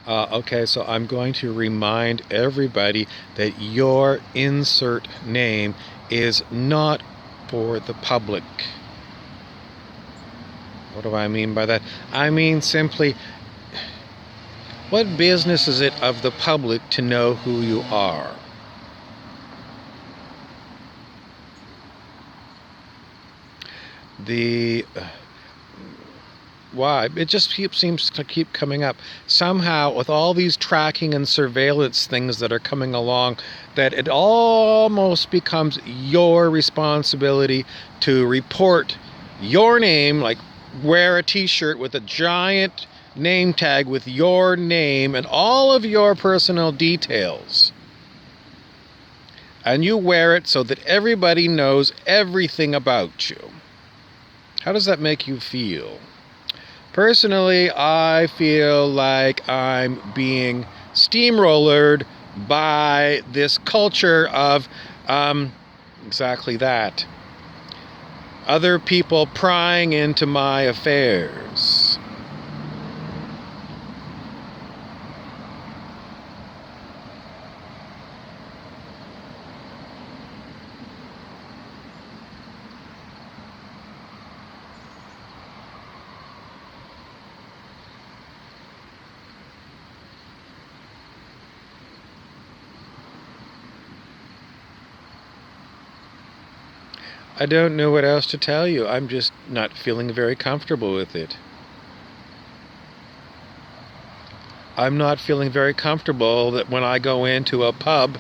Okay, so I'm going to remind everybody that your insert name is not for the public. What do I mean by that? I mean simply, what business is it of the public to know who you are? The Why? It just seems to keep coming up. Somehow, with all these tracking and surveillance things that are coming along, that it almost becomes your responsibility to report your name, like wear a t-shirt with a giant name tag with your name and all of your personal details. And you wear it so that everybody knows everything about you. How does that make you feel? Personally, I feel like I'm being steamrollered by this culture of exactly that. Other people prying into my affairs. I don't know what else to tell you. I'm just not feeling very comfortable with it. I'm not feeling very comfortable that when I go into a pub,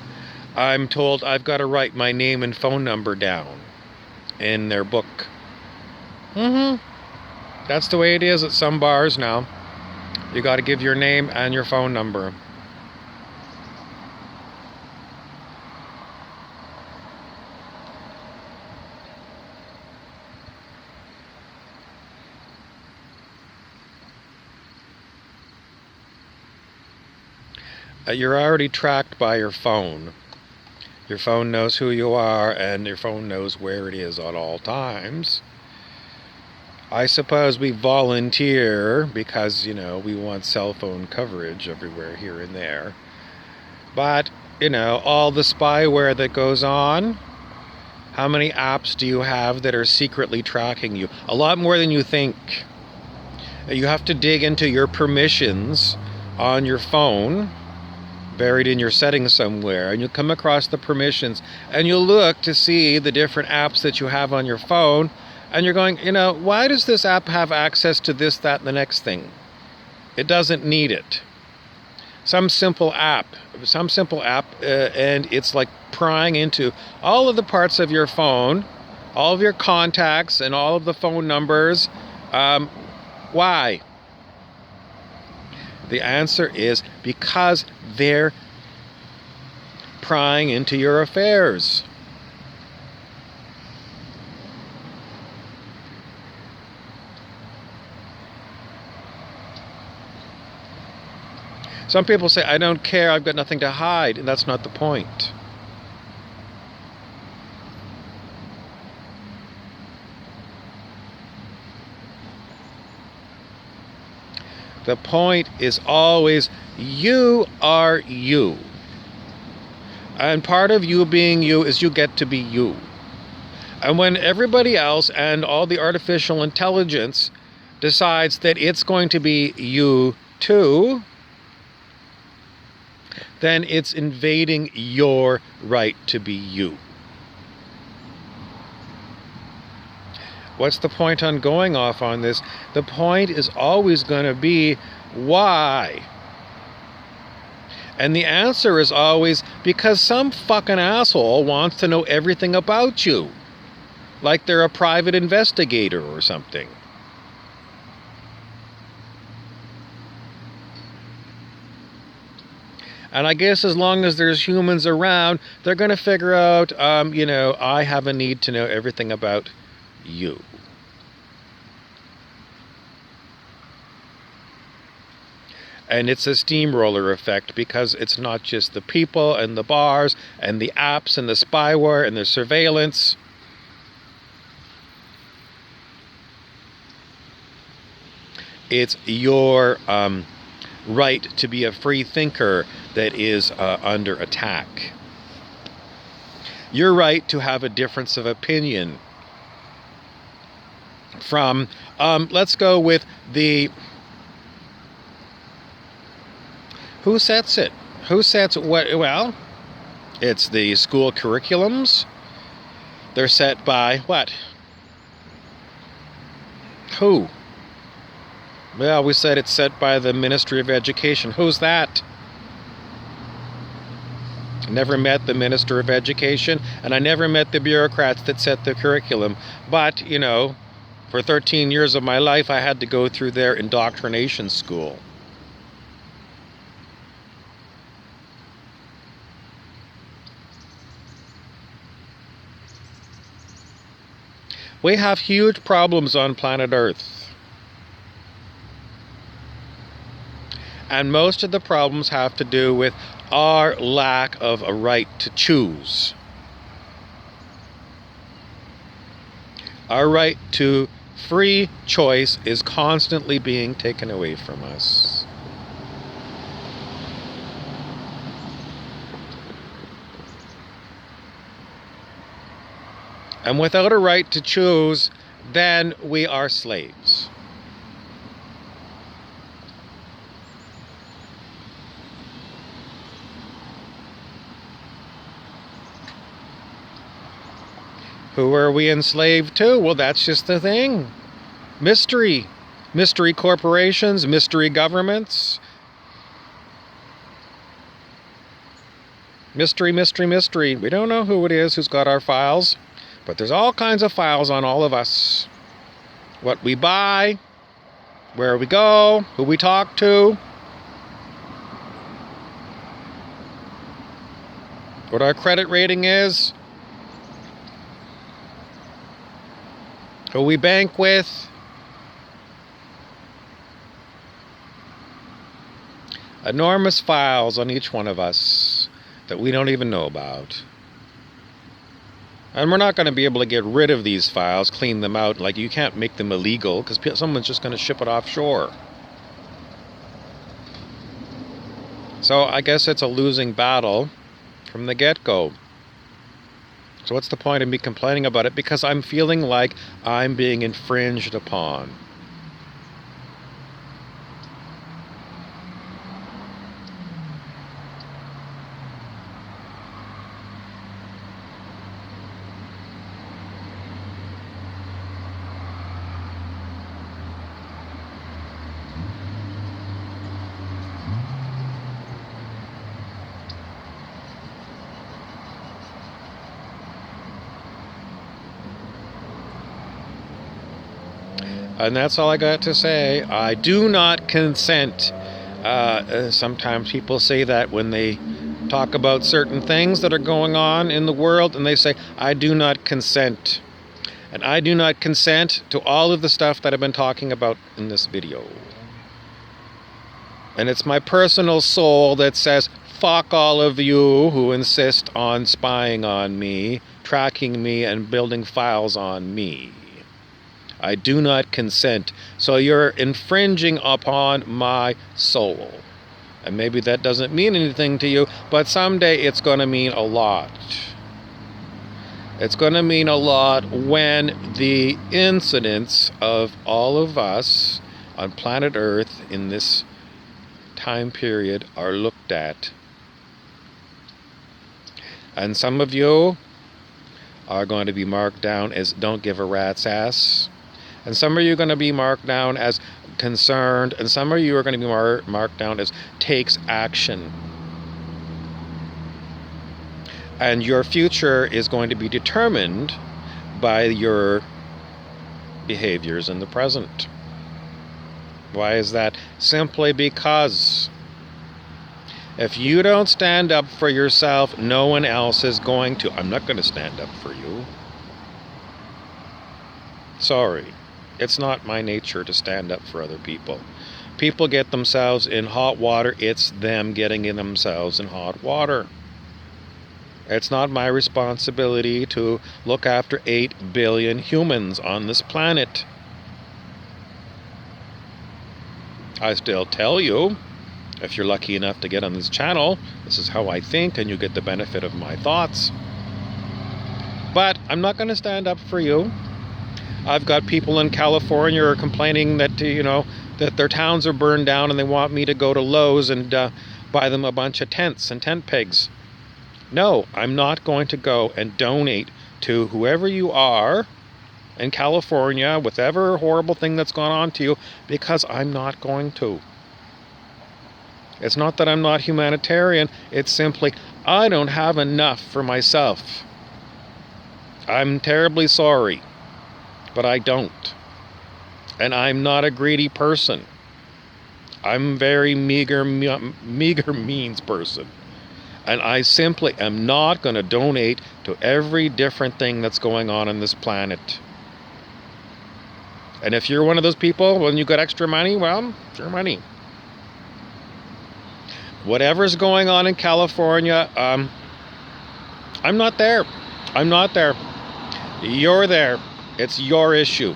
I'm told I've got to write my name and phone number down in their book. That's the way it is at some bars now. You got to give your name and your phone number. You're already tracked by your phone. Your phone knows who you are, and your phone knows where it is at all times. I suppose we volunteer because, we want cell phone coverage everywhere here and there. But, all the spyware that goes on, how many apps do you have that are secretly tracking you? A lot more than you think. You have to dig into your permissions on your phone, buried in your settings somewhere, and you'll come across the permissions and you'll look to see the different apps that you have on your phone, and you're going, why does this app have access to this, that, and the next thing? It doesn't need it. Some simple app, and it's like prying into all of the parts of your phone, all of your contacts and all of the phone numbers. Why? The answer is because they're prying into your affairs. Some people say, I don't care, I've got nothing to hide, and that's not the point. The point is always, you are you. And part of you being you is you get to be you. And when everybody else and all the artificial intelligence decides that it's going to be you too, then it's invading your right to be you. What's the point on going off on this? The point is always going to be, why? And the answer is always, because some fucking asshole wants to know everything about you. Like they're a private investigator or something. And I guess as long as there's humans around, they're going to figure out, I have a need to know everything about you. And it's a steamroller effect because it's not just the people and the bars and the apps and the spyware and the surveillance. It's your right to be a free thinker that is under attack. Your right to have a difference of opinion from, let's go with the, who sets it? Who sets what? Well, it's the school curriculums. They're set by what? Who? Well, we said it's set by the Ministry of Education. Who's that? I never met the Minister of Education, and I never met the bureaucrats that set the curriculum. But, you know, for 13 years of my life, I had to go through their indoctrination school. We have huge problems on planet Earth. And most of the problems have to do with our lack of a right to choose. Our right to free choice is constantly being taken away from us. And without a right to choose, then we are slaves. Who are we enslaved to? Well, that's just the thing. Mystery. Mystery corporations, mystery governments. Mystery, mystery, mystery. We don't know who it is who's got our files, but there's all kinds of files on all of us. What we buy, where we go, who we talk to, what our credit rating is, who we bank with. Enormous files on each one of us that we don't even know about. And we're not going to be able to get rid of these files, clean them out. Like, you can't make them illegal because someone's just going to ship it offshore. So I guess it's a losing battle from the get-go. So what's the point of me complaining about it? Because I'm feeling like I'm being infringed upon. And that's all I got to say. I do not consent. Sometimes people say that when they talk about certain things that are going on in the world, and they say, I do not consent. And I do not consent to all of the stuff that I've been talking about in this video. And it's my personal soul that says, fuck all of you who insist on spying on me, tracking me, and building files on me. I do not consent. So you're infringing upon my soul. And maybe that doesn't mean anything to you, but someday it's going to mean a lot. It's going to mean a lot when the incidents of all of us on planet Earth in this time period are looked at. And some of you are going to be marked down as don't give a rat's ass. And some of you are going to be marked down as concerned, and some of you are going to be marked down as takes action. And your future is going to be determined by your behaviors in the present. Why is that? Simply because if you don't stand up for yourself, no one else is going to. I'm not going to stand up for you. Sorry. It's not my nature to stand up for other people. People get themselves in hot water. It's them getting in themselves in hot water. It's not my responsibility to look after 8 billion humans on this planet. I still tell you, If you're lucky enough to get on this channel, this is how I think, and you get the benefit of my thoughts. But I'm not going to stand up for you. I've got people in California who are complaining that, that their towns are burned down and they want me to go to Lowe's and buy them a bunch of tents and tent pegs. No, I'm not going to go and donate to whoever you are in California, whatever horrible thing that's gone on to you, because I'm not going to. It's not that I'm not humanitarian. It's simply I don't have enough for myself. I'm terribly sorry, but I don't. And I'm not a greedy person. I'm a very meager means person. And I simply am not going to donate to every different thing that's going on this planet. And if you're one of those people, when you got extra money, well, it's your money. Whatever's going on in California, I'm not there. I'm not there. You're there. It's your issue.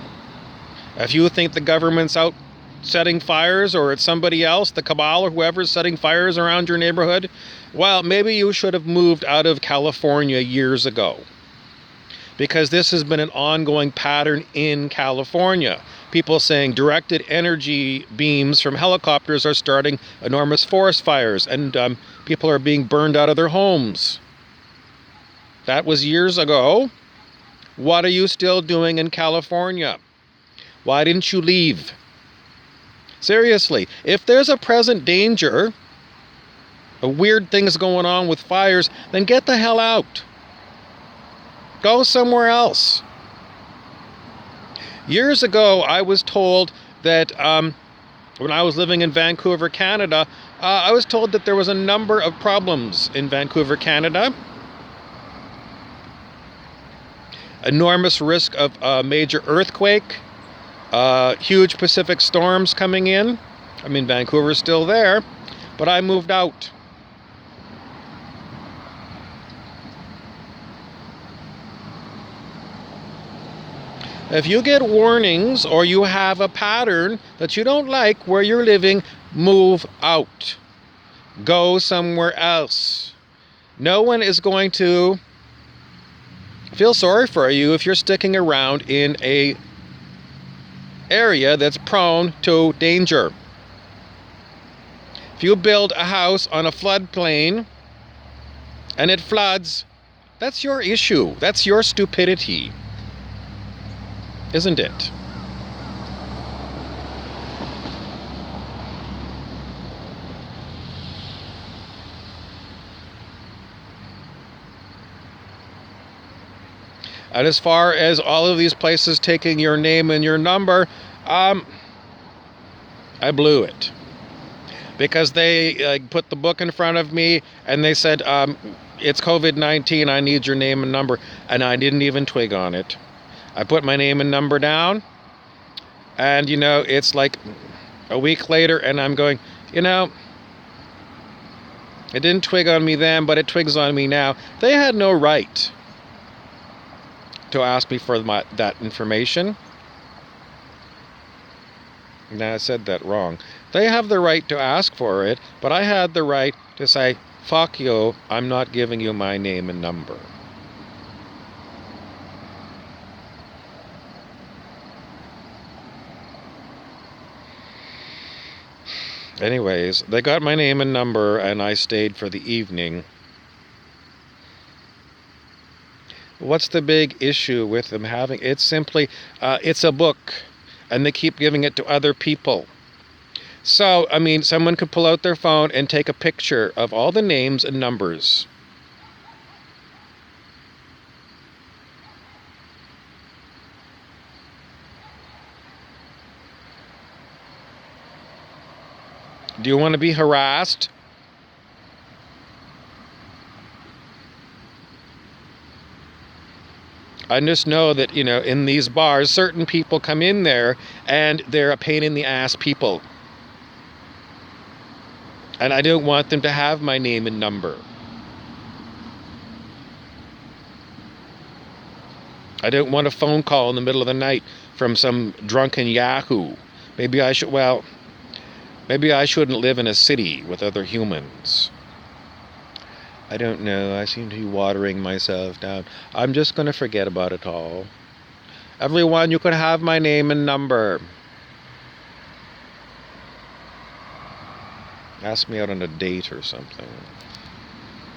If you think the government's out setting fires, or it's somebody else, the cabal or whoever's setting fires around your neighborhood, well, maybe you should have moved out of California years ago. Because this has been an ongoing pattern in California. People saying directed energy beams from helicopters are starting enormous forest fires, and people are being burned out of their homes. That was years ago. What are you still doing in California? Why didn't you leave? Seriously, if there's a present danger, a weird thing's going on with fires, then get the hell out. Go somewhere else. Years ago, I was told that when I was living in Vancouver, Canada, I was told that there was a number of problems in Vancouver, Canada. Enormous risk of a major earthquake, huge Pacific storms coming in. I mean, Vancouver's still there, but I moved out. If you get warnings or you have a pattern that you don't like where you're living, move out. Go somewhere else. No one is going to feel sorry for you if you're sticking around in a area that's prone to danger. If you build a house on a floodplain and it floods, that's your issue. That's your stupidity. Isn't it? And as far as all of these places taking your name and your number, I blew it. Because they put the book in front of me and they said, it's COVID-19, I need your name and number. And I didn't even twig on it. I put my name and number down, and it's like a week later, and I'm going, it didn't twig on me then, but it twigs on me now. They had no right to ask me for that information. Now I said that wrong. They have the right to ask for it, but I had the right to say, fuck you, I'm not giving you my name and number. Anyways, they got my name and number, and I stayed for the evening. What's the big issue with them having? It's simply, it's a book, and they keep giving it to other people. So, I mean, someone could pull out their phone and take a picture of all the names and numbers. Do you want to be harassed? I just know that, in these bars, certain people come in there and they're a pain in the ass people. And I don't want them to have my name and number. I don't want a phone call in the middle of the night from some drunken yahoo. Maybe I should, Maybe I shouldn't live in a city with other humans. I don't know. I seem to be watering myself down. I'm just going to forget about it all. Everyone, you can have my name and number. Ask me out on a date or something.